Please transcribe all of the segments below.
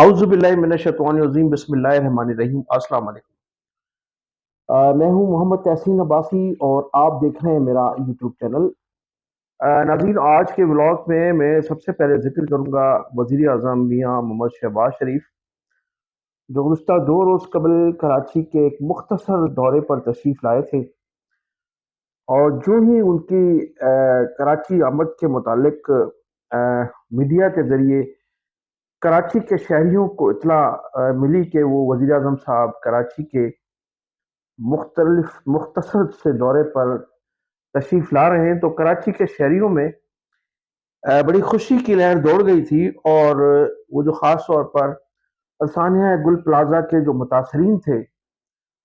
اعوذ باللہ من الشیطان الرجیم، بسم اللہ الرحمن الرحیم۔ السلام علیکم۔ میں ہوں محمد تحسین عباسی اور آپ دیکھ رہے ہیں میرا یوٹیوب چینل۔ ناظرین، آج کے ولاگ میں سب سے پہلے ذکر کروں گا وزیر اعظم میاں محمد شہباز شریف، جو گزشتہ 2 روز قبل کراچی کے ایک مختصر دورے پر تشریف لائے تھے، اور جو ہی ان کی کراچی آمد کے متعلق میڈیا کے ذریعے کراچی کے شہریوں کو اطلاع ملی کہ وہ وزیر اعظم صاحب کراچی کے مختصر سے دورے پر تشریف لا رہے ہیں، تو کراچی کے شہریوں میں بڑی خوشی کی لہر دوڑ گئی تھی، اور وہ جو خاص طور پر ثانیہ گل پلازا کے جو متاثرین تھے،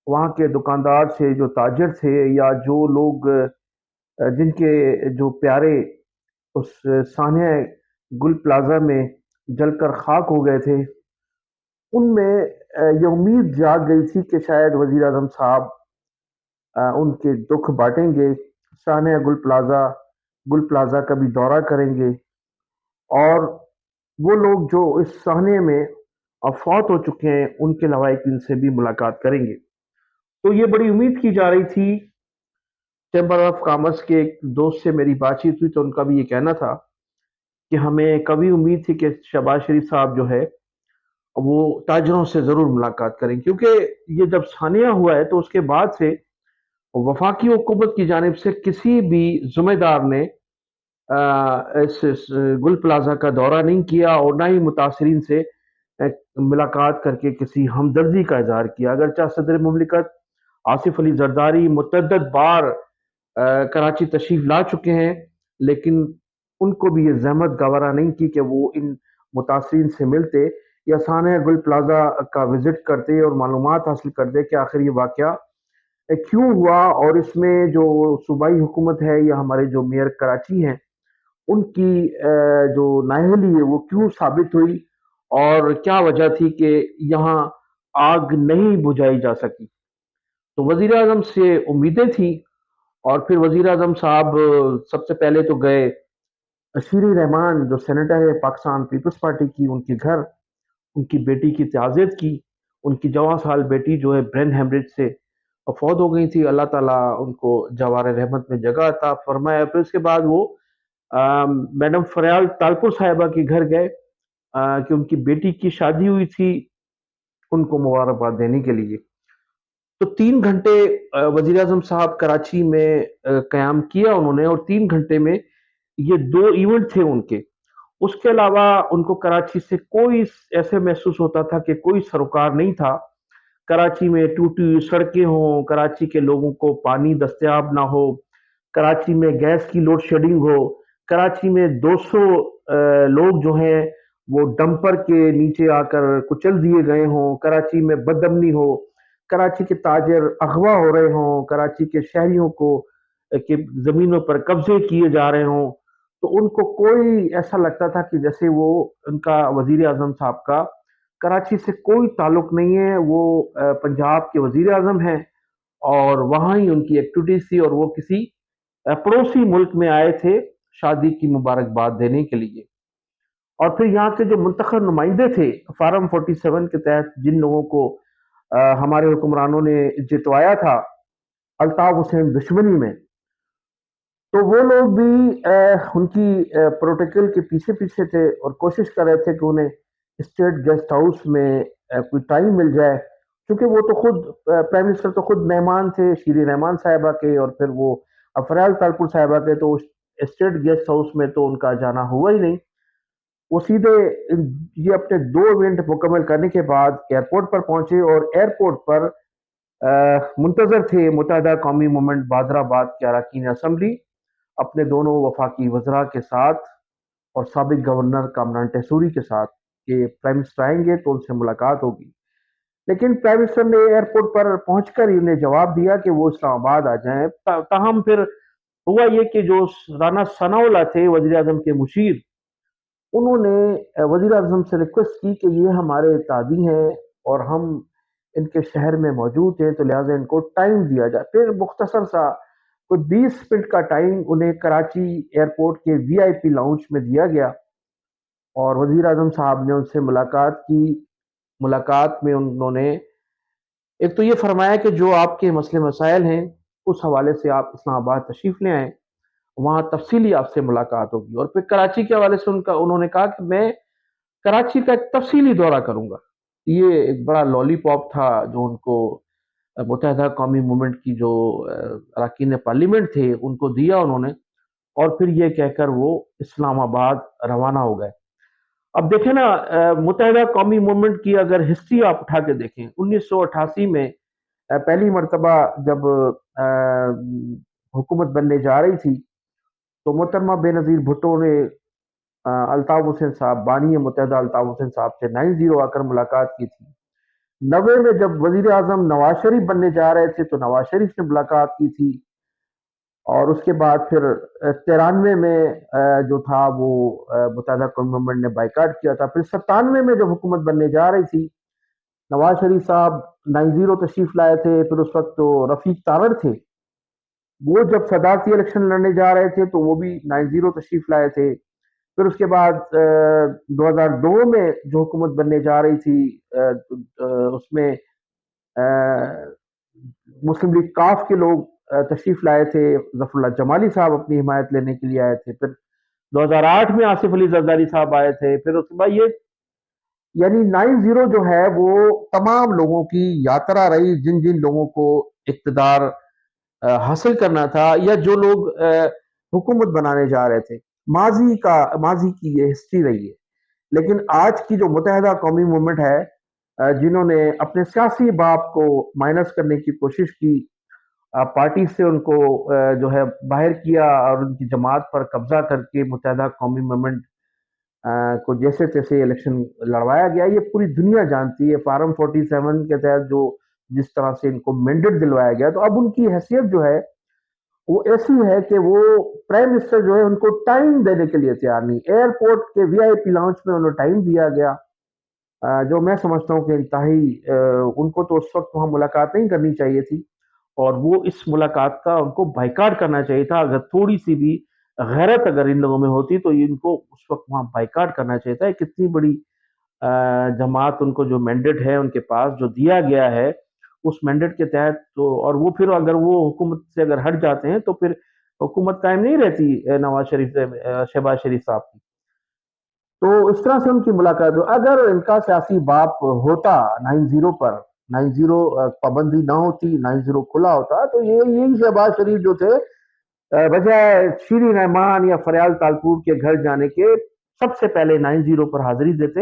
وہاں کے دکاندار تھے، جو تاجر تھے، یا جو لوگ جن کے جو پیارے اس ثانیہ گل پلازا میں جل کر خاک ہو گئے تھے، ان میں یہ امید جاگ گئی تھی کہ شاید وزیر اعظم صاحب ان کے دکھ بانٹیں گے، ثانیہ گل پلازا کا بھی دورہ کریں گے، اور وہ لوگ جو اس سہنے میں فوت ہو چکے ہیں ان کے لواحقین سے بھی ملاقات کریں گے۔ تو یہ بڑی امید کی جا رہی تھی۔ چیمبر آف کامرس کے ایک دوست سے میری بات چیت ہوئی تو ان کا بھی یہ کہنا تھا کہ ہمیں کبھی امید تھی کہ شہباز شریف صاحب جو ہے وہ تاجروں سے ضرور ملاقات کریں، کیونکہ یہ جب ثانیہ ہوا ہے تو اس کے بعد سے وفاقی حکومت کی جانب سے کسی بھی ذمہ دار نے اس گل پلازا کا دورہ نہیں کیا، اور نہ ہی متاثرین سے ملاقات کر کے کسی ہمدردی کا اظہار کیا۔ اگرچہ صدر مملکت آصف علی زرداری متعدد بار کراچی تشریف لا چکے ہیں، لیکن ان کو بھی یہ زحمت گوارا نہیں کی کہ وہ ان متاثرین سے ملتے یا ثانیہ گل پلازا کا وزٹ کرتے اور معلومات حاصل کرتے کہ آخر یہ واقعہ کیوں ہوا، اور اس میں جو صوبائی حکومت ہے یا ہمارے جو میئر کراچی ہیں ان کی جو نااہلی ہے وہ کیوں ثابت ہوئی، اور کیا وجہ تھی کہ یہاں آگ نہیں بجھائی جا سکی۔ تو وزیر اعظم سے امیدیں تھیں، اور پھر وزیر اعظم صاحب سب سے پہلے تو گئے اشیر رحمان جو سینیٹر ہے پاکستان پیپلز پارٹی کی، ان کے گھر ان کی بیٹی کی تعزیت کی۔ ان کی 14 سال بیٹی جو ہے برین ہیمریج سے فوت ہو گئی تھی، اللہ تعالیٰ ان کو جوار رحمت میں جگہ عطا فرمایا۔ پھر اس کے بعد وہ میڈم فریال تالپور صاحبہ کے گھر گئے کہ ان کی بیٹی کی شادی ہوئی تھی، ان کو مبارکباد دینے کے لیے۔ تو 3 گھنٹے وزیر اعظم صاحب کراچی میں قیام کیا انہوں نے، اور 3 گھنٹے میں یہ 2 ایونٹ تھے ان کے۔ اس کے علاوہ ان کو کراچی سے کوئی ایسے محسوس ہوتا تھا کہ کوئی سروکار نہیں تھا۔ کراچی میں ٹوٹی ہوئی سڑکیں ہوں، کراچی کے لوگوں کو پانی دستیاب نہ ہو، کراچی میں گیس کی لوڈ شیڈنگ ہو، کراچی میں 200 لوگ جو ہیں وہ ڈمپر کے نیچے آ کر کچل دیے گئے ہوں، کراچی میں بد امنی ہو، کراچی کے تاجر اغوا ہو رہے ہوں، کراچی کے شہریوں کو کہ زمینوں پر قبضے کیے جا رہے ہوں، تو ان کو کوئی ایسا لگتا تھا کہ جیسے وہ ان کا وزیر اعظم صاحب کا کراچی سے کوئی تعلق نہیں ہے، وہ پنجاب کے وزیر اعظم ہیں، اور وہاں ہی ان کی ایکٹیویٹیز تھی، اور وہ کسی پڑوسی ملک میں آئے تھے شادی کی مبارکباد دینے کے لیے۔ اور پھر یہاں کے جو منتخب نمائندے تھے فارم 47 کے تحت جن لوگوں کو ہمارے حکمرانوں نے جتوایا تھا الطاف حسین دشمنی میں، تو وہ لوگ بھی ان کی پروٹوکول کے پیچھے پیچھے تھے اور کوشش کر رہے تھے کہ انہیں اسٹیٹ گیسٹ ہاؤس میں کوئی ٹائم مل جائے، کیونکہ وہ تو خود پرائم منسٹر تو خود مہمان تھے شیری رحمان صاحبہ کے، اور پھر وہ افریال تالپور صاحبہ کے، تو اسٹیٹ گیسٹ ہاؤس میں تو ان کا جانا ہوا ہی نہیں۔ وہ سیدھے یہ اپنے 2 ایونٹ مکمل کرنے کے بعد ایئرپورٹ پر پہنچے، اور ایئرپورٹ پر منتظر تھے متحدہ قومی موومنٹ بادر آباد کے اراکین اسمبلی اپنے دونوں وفاقی وزراء کے ساتھ اور سابق گورنر کامران ٹیسوری کے ساتھ، کہ پرائم منسٹر آئیں گے تو ان سے ملاقات ہوگی۔ لیکن پرائم منسٹر نے ایئرپورٹ پر پہنچ کر انہیں جواب دیا کہ وہ اسلام آباد آ جائیں۔ تاہم پھر ہوا یہ کہ جو رانا ثناء اللہ تھے وزیر اعظم کے مشیر، انہوں نے وزیر اعظم سے ریکویسٹ کی کہ یہ ہمارے اتحادی ہیں اور ہم ان کے شہر میں موجود ہیں، تو لہٰذا ان کو ٹائم دیا جائے۔ پھر مختصر سا کوئی 20 منٹ کا ٹائم انہیں کراچی ایئرپورٹ کے وی آئی پی لاؤنج میں دیا گیا، اور وزیر اعظم صاحب نے ان سے ملاقات کی، ملاقات میں انہوں نے ایک تو یہ فرمایا کہ جو آپ کے مسئلے مسائل ہیں اس حوالے سے آپ اسلام آباد تشریف لے آئیں، وہاں تفصیلی آپ سے ملاقات ہوگی۔ اور پھر کراچی کے حوالے سے انہوں نے کہا کہ میں کراچی کا ایک تفصیلی دورہ کروں گا۔ یہ ایک بڑا لالی پاپ تھا جو ان کو متحدہ قومی موومنٹ کی جو اراکین پارلیمنٹ تھے ان کو دیا انہوں نے، اور پھر یہ کہہ کر وہ اسلام آباد روانہ ہو گئے۔ اب دیکھیں نا، متحدہ قومی موومنٹ کی اگر ہسٹری آپ اٹھا کے دیکھیں، 1988 میں پہلی مرتبہ جب حکومت بننے جا رہی تھی تو محترمہ بے نظیر بھٹو نے الطاف حسین صاحب، بانی متحدہ الطاف حسین صاحب سے 90 آ کر ملاقات کی تھی۔ 90 میں جب وزیر اعظم نواز شریف بننے جا رہے تھے تو نواز شریف نے ملاقات کی تھی، اور اس کے بعد پھر 93 میں جو تھا وہ متحدہ قومی موومنٹ نے بائیکاٹ کیا تھا۔ پھر 97 میں جب حکومت بننے جا رہی تھی، نواز شریف صاحب 90 تشریف لائے تھے، پھر اس وقت تو رفیق تارڑ تھے، وہ جب صدارتی الیکشن لڑنے جا رہے تھے تو وہ بھی 90 تشریف لائے تھے۔ پھر اس کے بعد 2002 میں جو حکومت بننے جا رہی تھی اس میں مسلم لیگ کاف کے لوگ تشریف لائے تھے، ظفر اللہ جمالی صاحب اپنی حمایت لینے کے لیے آئے تھے۔ پھر 2008 میں آصف علی زرداری صاحب آئے تھے۔ پھر اس کے بعد یہ یعنی 90 جو ہے وہ تمام لوگوں کی یاترا رہی، جن جن لوگوں کو اقتدار حاصل کرنا تھا یا جو لوگ حکومت بنانے جا رہے تھے۔ ماضی کی یہ ہسٹری رہی ہے۔ لیکن آج کی جو متحدہ قومی موومنٹ ہے، جنہوں نے اپنے سیاسی باپ کو مائنس کرنے کی کوشش کی، پارٹی سے ان کو جو ہے باہر کیا اور ان کی جماعت پر قبضہ کر کے متحدہ قومی موومنٹ کو جیسے تیسے الیکشن لڑوایا گیا، یہ پوری دنیا جانتی ہے۔ فارم 47 کے تحت جس طرح سے ان کو مینڈیٹ دلوایا گیا، تو اب ان کی حیثیت جو ہے وہ ایسی ہے کہ وہ پرائم منسٹر جو ہے ان کو ٹائم دینے کے لیے تیار نہیں۔ ایئرپورٹ کے وی آئی پی لاؤنج میں انہیں ٹائم دیا گیا، جو میں سمجھتا ہوں کہ انتہائی ان کو تو اس وقت وہاں ملاقات نہیں کرنی چاہیے تھی، اور وہ اس ملاقات کا ان کو بائیکاٹ کرنا چاہیے تھا۔ اگر تھوڑی سی بھی غیرت اگر ان لوگوں میں ہوتی تو ان کو اس وقت وہاں بائیکاٹ کرنا چاہیے تھا۔ کتنی بڑی جماعت ان کو جو مینڈیٹ ہے ان کے پاس جو دیا گیا ہے اس مینڈیٹ کے تحت، تو اور وہ پھر اگر وہ حکومت سے اگر ہٹ جاتے ہیں تو پھر حکومت قائم نہیں رہتی نواز شریف شہباز شریف صاحب کی۔ تو اس طرح سے ان کی ملاقات ہو۔ اگر ان کا سیاسی باپ ہوتا 90 پر، 90 پابندی نہ ہوتی، 90 کھلا ہوتا، تو یہی شہباز شریف جو تھے بجائے شیریں رحمان یا فریال تالپور کے گھر جانے کے سب سے پہلے 90 پر حاضری دیتے،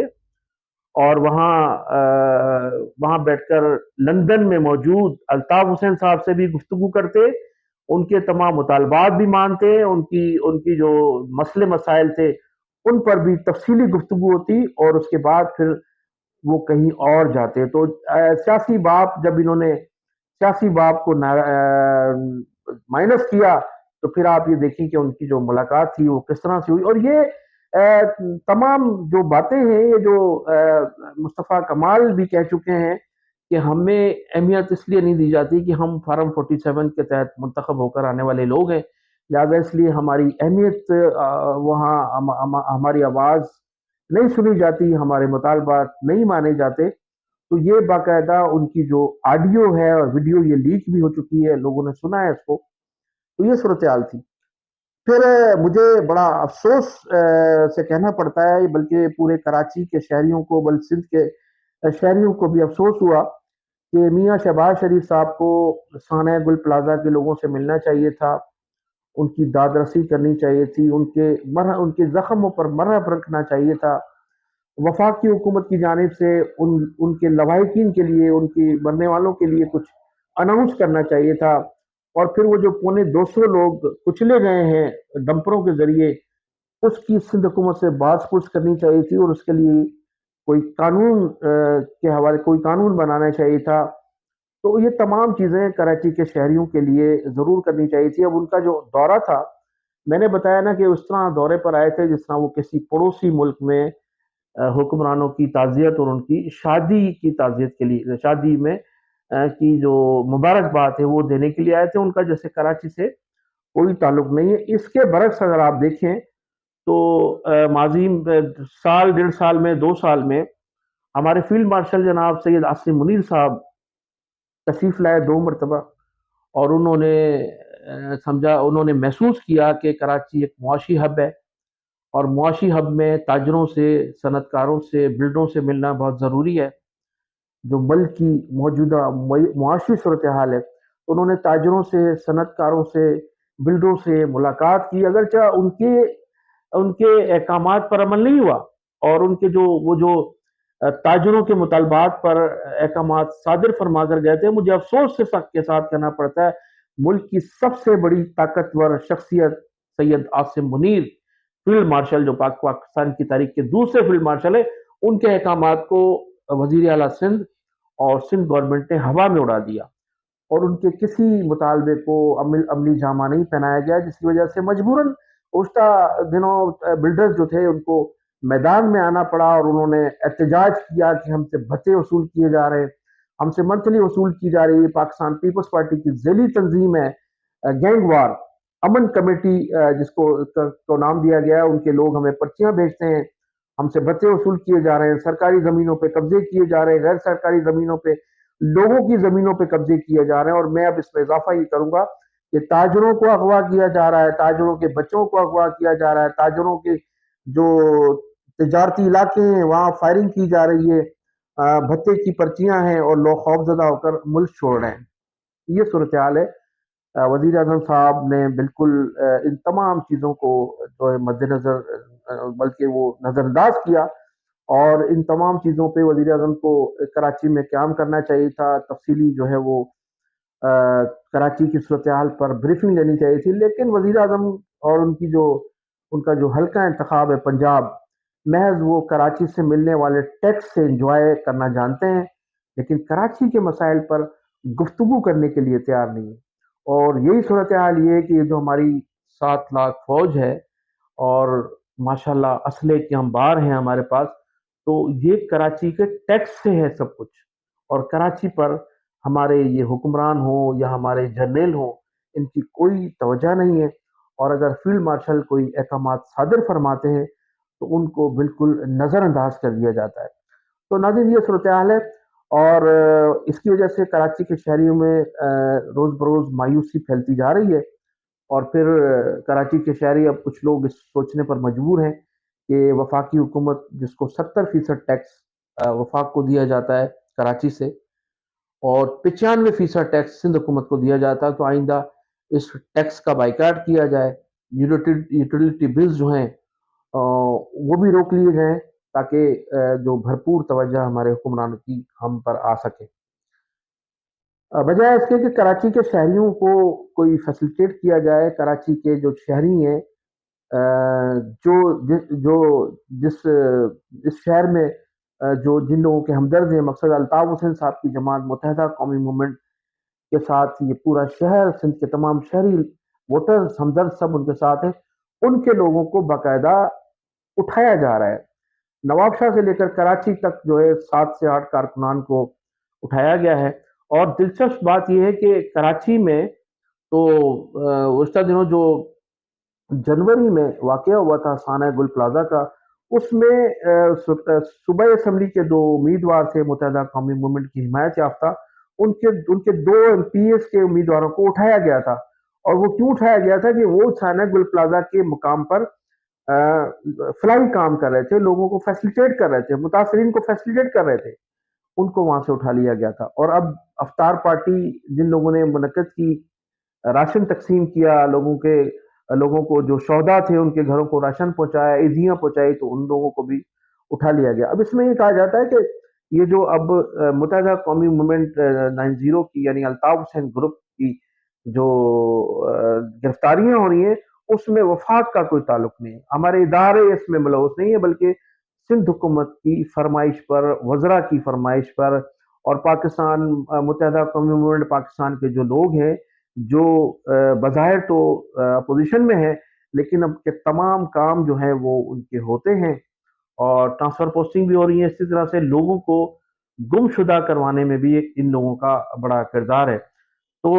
اور وہاں بیٹھ کر لندن میں موجود الطاف حسین صاحب سے بھی گفتگو کرتے، ان کے تمام مطالبات بھی مانتے، ان کی جو مسئلے مسائل تھے ان پر بھی تفصیلی گفتگو ہوتی، اور اس کے بعد پھر وہ کہیں اور جاتے۔ تو سیاسی باپ جب انہوں نے سیاسی باپ کو مائنس کیا تو پھر آپ یہ دیکھیں کہ ان کی جو ملاقات تھی وہ کس طرح سے ہوئی۔ اور یہ تمام جو باتیں ہیں، یہ جو مصطفیٰ کمال بھی کہہ چکے ہیں کہ ہمیں اہمیت اس لیے نہیں دی جاتی کہ ہم فارم 47 کے تحت منتخب ہو کر آنے والے لوگ ہیں، لہٰذا اس لیے ہماری اہمیت وہاں ہماری آواز نہیں سنی جاتی، ہمارے مطالبات نہیں مانے جاتے۔ تو یہ باقاعدہ ان کی جو آڈیو ہے اور ویڈیو یہ لیک بھی ہو چکی ہے، لوگوں نے سنا ہے اس کو۔ تو یہ صورتحال تھی۔ پھر مجھے بڑا افسوس سے کہنا پڑتا ہے، بلکہ پورے کراچی کے شہریوں کو، بل سندھ کے شہریوں کو بھی افسوس ہوا کہ میاں شہباز شریف صاحب کو سانحہ گل پلازہ کے لوگوں سے ملنا چاہیے تھا، ان کی داد رسی کرنی چاہیے تھی، ان کے زخموں پر مرہم رکھنا چاہیے تھا، وفاقی حکومت کی جانب سے ان کے لواحقین کے لیے، ان کے مرنے والوں کے لیے کچھ اناؤنس کرنا چاہیے تھا۔ اور پھر وہ جو 250 لوگ کچلے گئے ہیں ڈمپروں کے ذریعے، اس کی سندھ حکومت سے بات پوچھ کرنی چاہیے تھی، اور اس کے لیے کوئی قانون کے حوالے کوئی قانون بنانا چاہیے تھا۔ تو یہ تمام چیزیں کراچی کے شہریوں کے لیے ضرور کرنی چاہیے تھی۔ اب ان کا جو دورہ تھا، میں نے بتایا نا کہ اس طرح دورے پر آئے تھے جس طرح وہ کسی پڑوسی ملک میں حکمرانوں کی تعزیت اور ان کی شادی کی تعزیت کے لیے، شادی میں کی جو مبارکباد ہے وہ دینے کے لیے آئے تھے۔ ان کا جیسے کراچی سے کوئی تعلق نہیں ہے۔ اس کے برعکس اگر آپ دیکھیں تو ماضی سال 1.5 سال میں 2 سال میں ہمارے فیلڈ مارشل جناب سید عاصم منیر صاحب تشریف لائے 2 مرتبہ، اور انہوں نے سمجھا، انہوں نے محسوس کیا کہ کراچی ایک معاشی ہب ہے، اور معاشی ہب میں تاجروں سے، صنعت کاروں سے، بلڈروں سے ملنا بہت ضروری ہے۔ جو ملک کی موجودہ معاشی صورتحال ہے، انہوں نے تاجروں سے، صنعت کاروں سے، بلڈروں سے ملاقات کی، اگرچہ ان کے احکامات پر عمل نہیں ہوا، اور ان کے جو تاجروں کے مطالبات پر احکامات صادر فرما کر گئے تھے۔ مجھے افسوس کے ساتھ کہنا پڑتا ہے، ملک کی سب سے بڑی طاقتور شخصیت سید عاصم منیر، فیلڈ مارشل جو پاکستان کی تاریخ کے دوسرے فیلڈ مارشل ہے، ان کے احکامات کو وزیر اعلیٰ سندھ اور سندھ گورنمنٹ نے ہوا میں اڑا دیا، اور ان کے کسی مطالبے کو عملی جامہ نہیں پہنایا گیا، جس کی وجہ سے مجبوراً گزشتہ دنوں بلڈرز جو تھے ان کو میدان میں آنا پڑا، اور انہوں نے احتجاج کیا کہ ہم سے بھتے وصول کیے جا رہے ہیں، ہم سے منتھلی وصول کی جا رہی ہے۔ پاکستان پیپلز پارٹی کی ذیلی تنظیم ہے گینگ وار امن کمیٹی، جس کو نام دیا گیا ہے، ان کے لوگ ہمیں پرچیاں بھیجتے ہیں، ہم سے بھتے وصول کیے جا رہے ہیں، سرکاری زمینوں پہ قبضے کیے جا رہے ہیں، غیر سرکاری زمینوں پہ، لوگوں کی زمینوں پہ قبضے کیے جا رہے ہیں، اور میں اب اس میں اضافہ یہ کروں گا کہ تاجروں کو اغوا کیا جا رہا ہے، تاجروں کے بچوں کو اغوا کیا جا رہا ہے، تاجروں کے جو تجارتی علاقے ہیں وہاں فائرنگ کی جا رہی ہے، بھتے کی پرچیاں ہیں، اور لوگ خوفزدہ ہو کر ملک چھوڑ رہے ہیں۔ یہ صورتحال ہے۔ وزیر اعظم صاحب نے بالکل ان تمام چیزوں کو جو ہے مد نظر، بلکہ وہ نظر انداز کیا، اور ان تمام چیزوں پہ وزیر اعظم کو کراچی میں قیام کرنا چاہیے تھا، تفصیلی جو ہے وہ کراچی کی صورتحال پر بریفنگ لینی چاہیے تھی، لیکن وزیر اعظم اور ان کا جو حلقہ انتخاب ہے پنجاب، محض وہ کراچی سے ملنے والے ٹیکس سے انجوائے کرنا جانتے ہیں، لیکن کراچی کے مسائل پر گفتگو کرنے کے لیے تیار نہیں ہے۔ اور یہی صورتحال یہ ہے کہ یہ جو ہماری 7 لاکھ فوج ہے، اور ماشاءاللہ اسلحے کے انبار ہیں ہمارے پاس، تو یہ کراچی کے ٹیکس سے ہے سب کچھ، اور کراچی پر ہمارے یہ حکمران ہوں یا ہمارے جرنیل ہوں، ان کی کوئی توجہ نہیں ہے، اور اگر فیلڈ مارشل کوئی احکامات صادر فرماتے ہیں تو ان کو بالکل نظر انداز کر دیا جاتا ہے۔ تو ناظرین، یہ صورتحال ہے، اور اس کی وجہ سے کراچی کے شہریوں میں روز بروز مایوسی پھیلتی جا رہی ہے، اور پھر کراچی کے شہری، اب کچھ لوگ اس سوچنے پر مجبور ہیں کہ وفاقی حکومت جس کو 70% ٹیکس وفاق کو دیا جاتا ہے کراچی سے، اور 95% ٹیکس سندھ حکومت کو دیا جاتا ہے، تو آئندہ اس ٹیکس کا بائیکاٹ کیا جائے، یوٹیلیٹی بلز جو ہیں وہ بھی روک لیے جائیں، تاکہ جو بھرپور توجہ ہمارے حکمران کی ہم پر آ سکے، بجائے اس کے کہ کراچی کے شہریوں کو کوئی فیسلٹیٹ کیا جائے۔ کراچی کے جو شہری ہیں، جو جو جس جس شہر میں جو جن لوگوں کے ہمدرد ہیں، مقصد الطاف حسین صاحب کی جماعت متحدہ قومی موومنٹ کے ساتھ یہ پورا شہر، سندھ کے تمام شہری ووٹرز ہمدرد سب ان کے ساتھ ہیں، ان کے لوگوں کو باقاعدہ اٹھایا جا رہا ہے۔ نواب شاہ سے لے کر کراچی تک جو ہے 7 سے 8 کارکنان کو اٹھایا گیا ہے، اور دلچسپ بات یہ ہے کہ کراچی میں تو گزشتہ دنوں جو جنوری میں واقعہ ہوا تھا سانحہ گل پلازا کا، اس میں صوبائی اسمبلی کے 2 امیدوار تھے متحدہ قومی موومنٹ کی حمایت یافتہ، ان کے 2 MPs کے امیدواروں کو اٹھایا گیا تھا، اور وہ کیوں اٹھایا گیا تھا کہ وہ سانحہ گل پلازا کے مقام پر فلائی کام کر رہے تھے، لوگوں کو فیسلیٹیٹ کر رہے تھے، متاثرین کو فیسلیٹیٹ کر رہے تھے، ان کو وہاں سے اٹھا لیا گیا تھا۔ اور اب افطار پارٹی جن لوگوں نے منعقد کی، راشن تقسیم کیا، لوگوں کو جو شہداء تھے ان کے گھروں کو راشن پہنچایا، عیدیاں پہنچائی، تو ان لوگوں کو بھی اٹھا لیا گیا۔ اب اس میں یہ کہا جاتا ہے کہ یہ جو اب متحدہ قومی موومنٹ 90 کی، یعنی الطاف حسین گروپ کی جو گرفتاریاں ہو رہی ہیں، اس میں وفاق کا کوئی تعلق نہیں ہے، ہمارے ادارے اس میں ملوث نہیں ہے، بلکہ سندھ حکومت کی فرمائش پر، وزراء کی فرمائش پر، اور پاکستان متحدہ قومی موومنٹ پاکستان کے جو لوگ ہیں، جو بظاہر تو اپوزیشن میں ہیں، لیکن اب کے تمام کام جو ہیں وہ ان کے ہوتے ہیں، اور ٹرانسفر پوسٹنگ بھی ہو رہی ہے، اسی طرح سے لوگوں کو گم شدہ کروانے میں بھی ان لوگوں کا بڑا کردار ہے۔ تو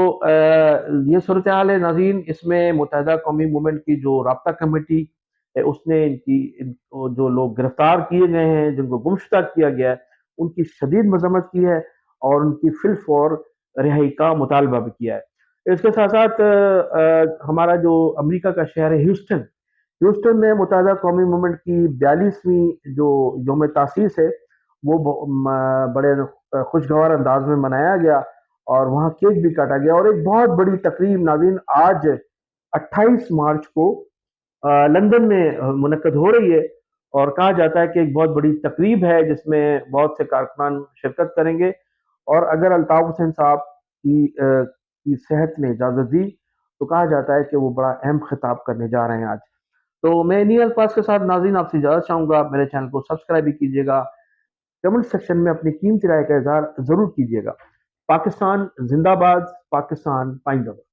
یہ صورتحال ہے ناظرین، اس میں متحدہ قومی موومنٹ کی جو رابطہ کمیٹی ہے، اس نے ان کو جو لوگ گرفتار کیے گئے ہیں، جن کو گمشدہ کیا گیا ہے، ان کی شدید مذمت کی ہے اور ان کی فی الفور رہائی کا مطالبہ بھی کیا ہے۔ اس کے ساتھ ساتھ ہمارا جو امریکا کا شہر ہے ہیوسٹن میں متحدہ قومی موومنٹ کی 42ویں جو یوم تاسیس ہے وہ بڑے خوشگوار انداز میں منایا گیا اور وہاں کیک بھی کاٹا گیا، اور ایک بہت بڑی تقریب ناظرین آج 28 مارچ کو لندن میں منعقد ہو رہی ہے، اور کہا جاتا ہے کہ ایک بہت بڑی تقریب ہے جس میں بہت سے کارکنان شرکت کریں گے، اور اگر الطاف حسین صاحب کی صحت نے اجازت دی تو کہا جاتا ہے کہ وہ بڑا اہم خطاب کرنے جا رہے ہیں آج۔ تو میں انہی الفاظ کے ساتھ ناظرین آپ سے اجازت چاہوں گا، میرے چینل کو سبسکرائب بھی کیجیے گا، کمنٹ سیکشن میں اپنی قیمتی رائے کا اظہار ضرور کیجیے گا۔ پاکستان زندہ باد، پاکستان پائندہ باد۔